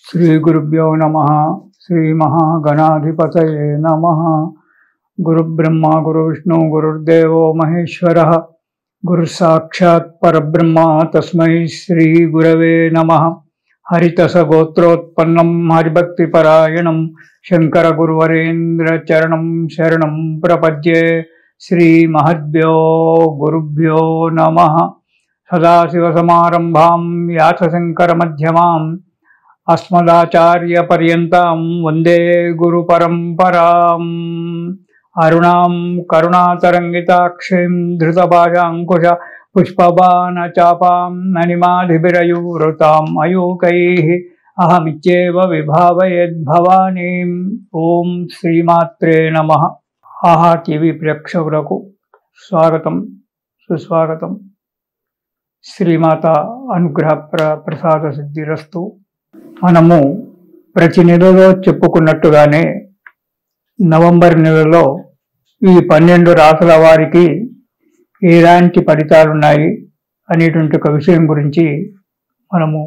श्रीगुरुभ्यो नमः। श्रीमहागणाधिपतये नमः। गुरुब्रह्मा गुरुविष्णु गुरुर्देवो महेश्वरः। गुरुसाक्षात् परब्रह्म तस्मै श्रीगुरवे नमः। हरितसगोत्रोत्पन्नं हरिभक्तिपरायणं शङ्करगुरुवरेन्द्रचरणं शरणं प्रपद्ये। श्रीमहद्भ्यो गुरुभ्यो नमः। सदाशिवसमारम्भां व्यासशङ्करमध्यमाम् अस्मदाचार्यपर्यन्तां वन्दे गुरुपरम्पराम्। अरुणां करुणातरङ्गिताक्षीं धृतपाशाङ्कुश पुष्पबाणचापां ननिमाधिभिरयुवृताम् अयूकैः अहमित्येव विभावयेद्भवानीम्। ओं श्रीमात्रे नमः। आहा टीवी प्रेक्षకులకు స్వాగతం సుస్వాగతం। శ్రీమాత అనుగ్రహ ప్రసాద సిద్ధిరస్తు। మనము ప్రతి నెలలో చెప్పుకున్నట్టుగానే నవంబర్ నెలలో ఈ 12 రాసుల వారికి ఎలాంటి ఫలితాలున్నాయి అనేటువంటి ఒక విషయం గురించి మనము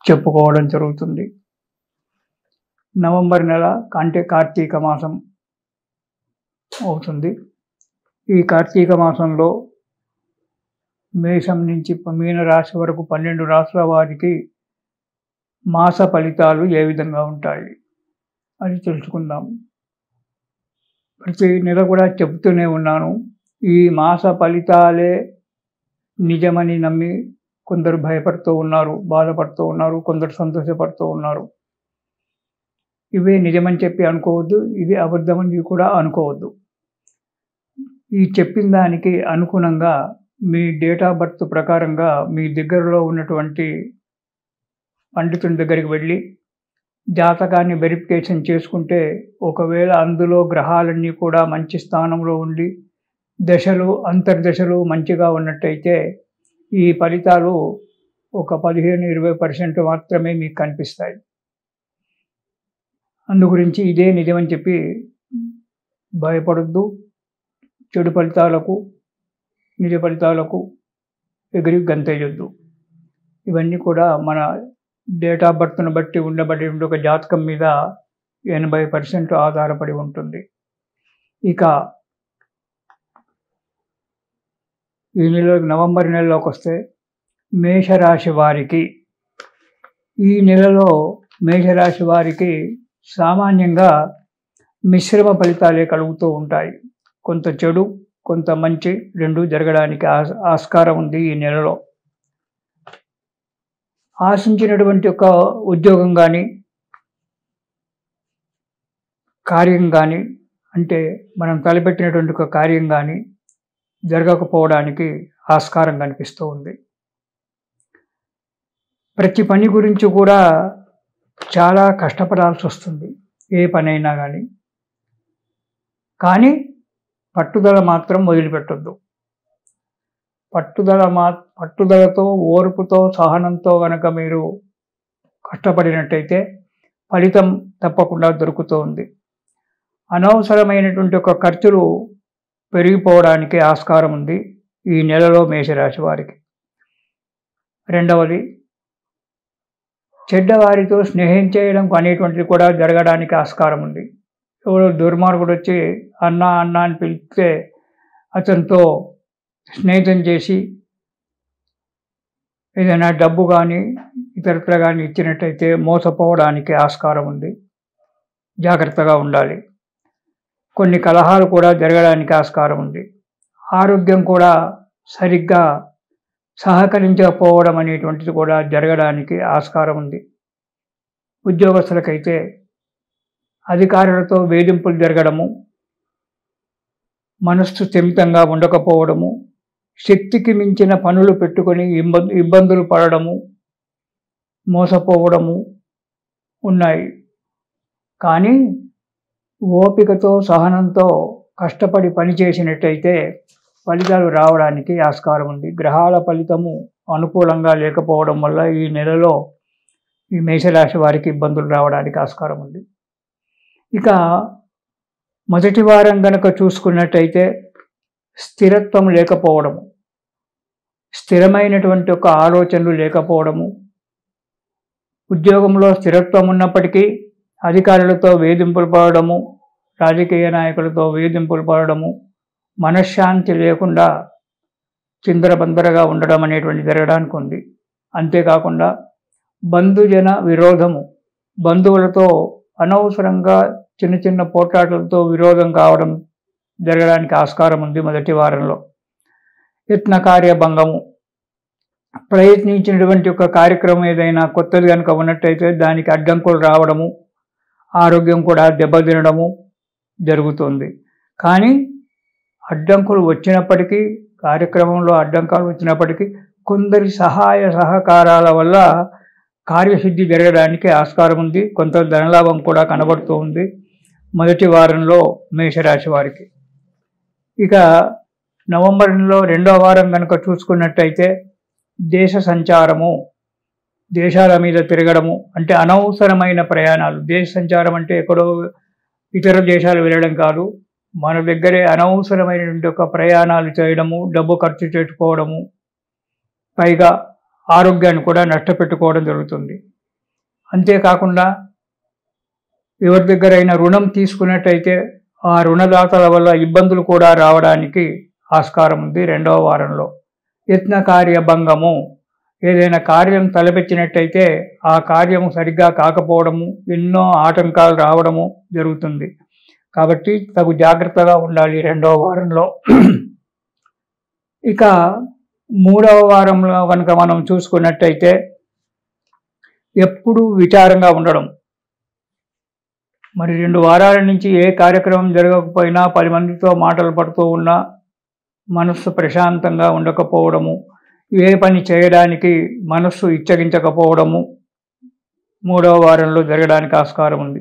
చెప్పుకోవడం జరుగుతుంది। నవంబర్ నెల అంటే కార్తీక మాసం అవుతుంది। ఈ కార్తీక మాసంలో మేషం నుంచి మీన రాశి వరకు 12 రాశుల వారికి మాస ఫలితాలు ఏ విధంగా ఉంటాయి అని తెలుసుకుందాం। ప్రతి నెల కూడా చెబుతూనే ఉన్నాను, ఈ మాస ఫలితాలే నిజమని నమ్మి కొందరు భయపడుతూ ఉన్నారు, బాధపడుతూ ఉన్నారు, కొందరు సంతోషపడుతూ ఉన్నారు। ఇవే నిజమని చెప్పి అనుకోవద్దు, ఇది అబద్ధమని కూడా అనుకోవద్దు। ఈ చెప్పిన దానికి అనుగుణంగా మీ డేట్ ఆఫ్ బర్త్ ప్రకారంగా మీ దగ్గరలో ఉన్నటువంటి పండితుని దగ్గరికి వెళ్ళి జాతకాన్ని వెరిఫికేషన్ చేసుకుంటే, ఒకవేళ అందులో గ్రహాలన్నీ కూడా మంచి స్థానంలో ఉండి దశలు అంతర్దశలు మంచిగా ఉన్నట్టయితే ఈ ఫలితాలు ఒక 15-20% మాత్రమే మీకు కనిపిస్తాయి। అందు గురించి ఇదే నిజమని చెప్పి భయపడొద్దు। చెడు ఫలితాలకు నిజ ఫలితాలకు ఎగిరి గంతేయొద్దు। ఇవన్నీ కూడా మన డేట్ ఆఫ్ బర్త్ను బట్టి ఉండబడి ఒక జాతకం మీద 80% ఆధారపడి ఉంటుంది। ఇక ఈ నెల నవంబర్ నెలలోకి వస్తే మేషరాశి వారికి, ఈ నెలలో మేషరాశి వారికి సామాన్యంగా మిశ్రమ ఫలితాలే కలుగుతూ ఉంటాయి। కొంత చెడు కొంత మంచి రెండు జరగడానికి ఆస్కారం ఉంది ఈ నెలలో। ఆశించినటువంటి ఒక ఉద్యోగం కానీ కార్యం కానీ, అంటే మనం తలపెట్టినటువంటి ఒక కార్యం కానీ జరగకపోవడానికి ఆస్కారం కనిపిస్తూ ఉంది। ప్రతి పని గురించి కూడా చాలా కష్టపడాల్సి వస్తుంది, ఏ పనైనా కానీ పట్టుదల మాత్రం వదిలిపెట్టొద్దు। పట్టుదలతో ఓర్పుతో సహనంతో గనక మీరు కష్టపడినట్టయితే ఫలితం తప్పకుండా దొరుకుతూ ఉంది। అనవసరమైనటువంటి ఒక ఖర్చులు పెరిగిపోవడానికి ఆస్కారం ఉంది ఈ నెలలో మేషరాశి వారికి। రెండవది, చెడ్డవారితో స్నేహం చేయడం అనేటువంటిది కూడా జరగడానికి ఆస్కారం ఉంది। ఎవరో దుర్మార్గుడు వచ్చి అన్న అన్న అని పిలిస్తే అతనితో స్నేహితం చేసి ఏదైనా డబ్బు కానీ ఇతరత్ర కానీ ఇచ్చినట్టయితే మోసపోవడానికి ఆస్కారం ఉంది, జాగ్రత్తగా ఉండాలి। కొన్ని కలహాలు కూడా జరగడానికి ఆస్కారం ఉంది। ఆరోగ్యం కూడా సరిగ్గా సహకరించకపోవడం అనేటువంటిది కూడా జరగడానికి ఆస్కారం ఉంది। ఉద్యోగస్తులకైతే అధికారులతో వేధింపులు జరగడము, మనస్సు స్థిమితంగా ఉండకపోవడము, శక్తికి మించిన పనులు పెట్టుకొని ఇబ్బందులు పడడము, మోసపోవడము ఉన్నాయి। కానీ ఓపికతో సహనంతో కష్టపడి పని చేసినట్టయితే ఫలితాలు రావడానికి ఆస్కారం ఉంది। గ్రహాల ఫలితము అనుకూలంగా లేకపోవడం వల్ల ఈ నెలలో ఈ మేషరాశి వారికి ఇబ్బందులు రావడానికి ఆస్కారం ఉంది। ఇక మొదటి వారం గనక చూసుకున్నట్టయితే స్థిరత్వం లేకపోవడము, స్థిరమైనటువంటి ఒక ఆలోచనలు లేకపోవడము, ఉద్యోగంలో స్థిరత్వం ఉన్నప్పటికీ అధికారులతో వేధింపులు పడడము, రాజకీయ నాయకులతో వేధింపులు పడడము, మనశ్శాంతి లేకుండా చిందరబందరగా ఉండడం అనేటువంటి జరగడానికి ఉంది. అంతేకాకుండా బంధుజన విరోధము, బంధువులతో అనవసరంగా చిన్న చిన్న పోట్లాటలతో విరోధం కావడం జరగడానికి ఆస్కారం ఉంది మొదటి వారంలో. యత్న కార్యభంగము, ప్రయత్నించినటువంటి ఒక కార్యక్రమం ఏదైనా కొత్తది కనుక ఉన్నట్టయితే దానికి అడ్డంకులు రావడము, ఆరోగ్యం కూడా దెబ్బతినడము జరుగుతుంది. కానీ అడ్డంకులు వచ్చినప్పటికీ, కార్యక్రమంలో అడ్డంకాలు వచ్చినప్పటికీ కొందరి సహాయ సహకారాల వల్ల కార్యసిద్ధి జరగడానికి ఆస్కారం ఉంది. కొంత ధనలాభం కూడా కనబడుతూ ఉంది మొదటి వారంలో మేషరాశి వారికి. ఇక నవంబర్ నెలలో 2వ వారం కనుక చూసుకున్నట్టయితే దేశ సంచారము, దేశాల మీద తిరగడము, అంటే అనవసరమైన ప్రయాణాలు. దేశ సంచారం అంటే ఎక్కడో ఇతర దేశాలు వెళ్ళడం కాదు, మన దగ్గరే అనవసరమైనటువంటి ఒక ప్రయాణాలు చేయడము, డబ్బు ఖర్చు చేసుకోవడము, పైగా ఆరోగ్యాన్ని కూడా నష్టపెట్టుకోవడం జరుగుతుంది. అంతేకాకుండా ఎవరి దగ్గరైనా రుణం తీసుకున్నట్టయితే ఆ రుణదాతల వల్ల ఇబ్బందులు కూడా రావడానికి ఆస్కారం ఉంది 2వ వారంలో. యత్న కార్యభంగము, ఏదైనా కార్యం తలపెట్టినట్టయితే ఆ కార్యము సరిగ్గా కాకపోవడము, ఎన్నో ఆటంకాలు రావడము జరుగుతుంది. కాబట్టి తగు జాగ్రత్తగా ఉండాలి 2వ వారంలో. ఇక 3వ వారంలో కనుక మనం చూసుకున్నట్టయితే ఎప్పుడూ విచారంగా ఉండడం. మరి 2 వారాల నుంచి ఏ కార్యక్రమం జరగకపోయినా 10 మందితో మాటలు పడుతూ ఉన్నా మనస్సు ప్రశాంతంగా ఉండకపోవడము, ఏ పని చేయడానికి మనస్సు ఇచ్చగించకపోవడము 3వ వారంలో జరగడానికి ఆస్కారం ఉంది.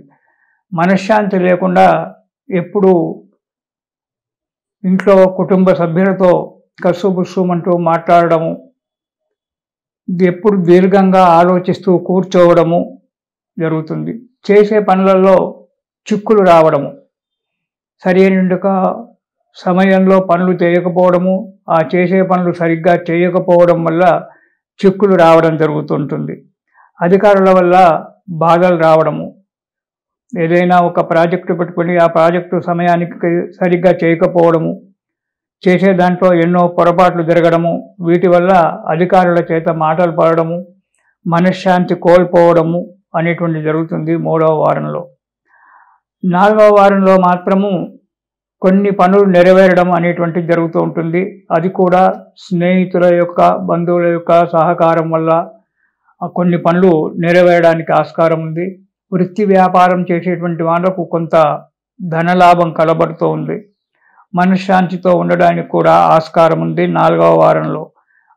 మనశ్శాంతి లేకుండా ఎప్పుడూ ఇంట్లో కుటుంబ సభ్యులతో కసుబుస్సుమంటూ మాట్లాడడము, ఎప్పుడు దీర్ఘంగా ఆలోచిస్తూ కూర్చోవడము జరుగుతుంది. చేసే పనులలో చిక్కులు రావడము, సరైన సమయంలో పనులు చేయకపోవడము, ఆ చేసే పనులు సరిగ్గా చేయకపోవడం వల్ల చిక్కులు రావడం జరుగుతుంటుంది. అధికారుల వల్ల బాధలు రావడము, ఏదైనా ఒక ప్రాజెక్టు పెట్టుకొని ఆ ప్రాజెక్టు సమయానికి సరిగ్గా చేయకపోవడము, చేసే దాంట్లో ఎన్నో పొరపాట్లు జరగడము, వీటి వల్ల అధికారుల చేత మాటలు పడడము, మనశ్శాంతి కోల్పోవడము అనేటువంటి జరుగుతుంది 3వ వారంలో. 4వ వారంలో మాత్రము కొన్ని పనులు నెరవేరడం అనేటువంటిది జరుగుతూ ఉంటుంది. అది కూడా స్నేహితుల యొక్క, బంధువుల యొక్క సహకారం వల్ల కొన్ని పనులు నెరవేరడానికి ఆస్కారం ఉంది. వృత్తి వ్యాపారం చేసేటువంటి వాళ్ళకు కొంత ధనలాభం కలబడుతూ ఉంది. మనశ్శాంతితో ఉండడానికి కూడా ఆస్కారం ఉంది 4వ వారంలో.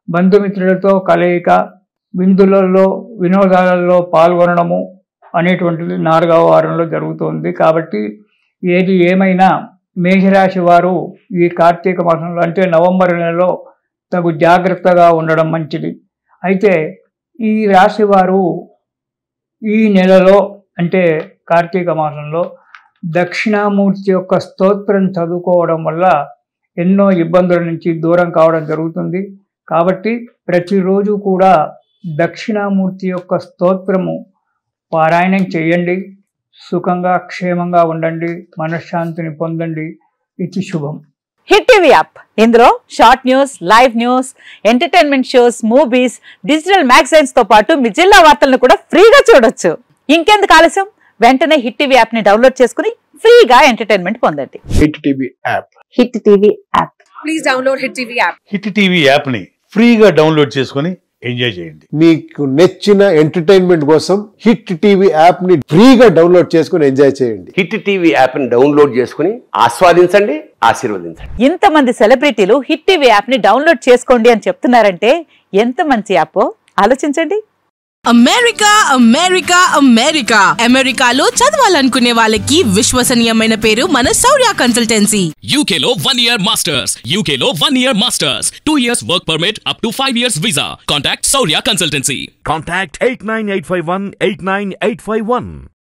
బంధుమిత్రులతో కలయిక, విందులలో వినోదాలలో పాల్గొనడము అనేటువంటిది 4వ వారంలో జరుగుతుంది. కాబట్టి ఏది ఏమైనా మేషరాశి వారు ఈ కార్తీక మాసంలో, అంటే నవంబర్ నెలలో తగు జాగ్రత్తగా ఉండడం మంచిది. అయితే ఈ రాశి వారు ఈ నెలలో, అంటే కార్తీక మాసంలో దక్షిణామూర్తి యొక్క స్తోత్రం చదువుకోవడం వల్ల ఎన్నో ఇబ్బందుల నుంచి దూరం కావడం జరుగుతుంది. కాబట్టి ప్రతిరోజు కూడా దక్షిణామూర్తి యొక్క స్తోత్రము పారాయణం చేయండి. సుఖంగా క్షేమంగా ఉండండి, మనశ్శాంతిని పొందండి. ఇది శుభం. హిట్ టీవీ యాప్, ఇందులో short news, live news, entertainment shows, movies, digital magazines తో పాటు మీ జిల్లా వార్తలను కూడా ఫ్రీగా చూడొచ్చు. ఇంకెందుకు ఆలస్యం, వెంటనే హిట్ టీవీ యాప్ ని డౌన్లోడ్ చేసుకుని ఫ్రీగా ఎంటర్టైన్మెంట్ పొందండి. Hit TV app. Hit TV app. Please download hit TV app. Hit TV app ని ఫ్రీగా డౌన్లోడ్ చేసుకుని ఎంజాయ్ చేయండి. మీకు నచ్చిన ఎంటర్టైన్మెంట్ కోసం హిట్ టీవీ యాప్ ని ఫ్రీగా డౌన్లోడ్ చేసుకుని ఎంజాయ్ చేయండి. హిట్ టీవీ యాప్ ని డౌన్లోడ్ చేసుకుని ఆస్వాదించండి, ఆశీర్వదించండి. ఇంతమంది సెలబ్రిటీలు హిట్ టీవీ యాప్ ని డౌన్లోడ్ చేసుకోండి అని చెప్తున్నారంటే ఎంత మంచి యాప్ ఆలోచించండి. అమెరికా అమెరికా అమెరికా అమెరికాలో చదవాలనుకునే వాళ్ళకి విశ్వసనీయమైన పేరు మన శౌర్య కన్సల్టెన్సీ. UK లో 1 year masters, UK లో 1 year masters, 2 years work permit up to 5 years visa. Contact Saurya Consultancy. Contact 89851 89851.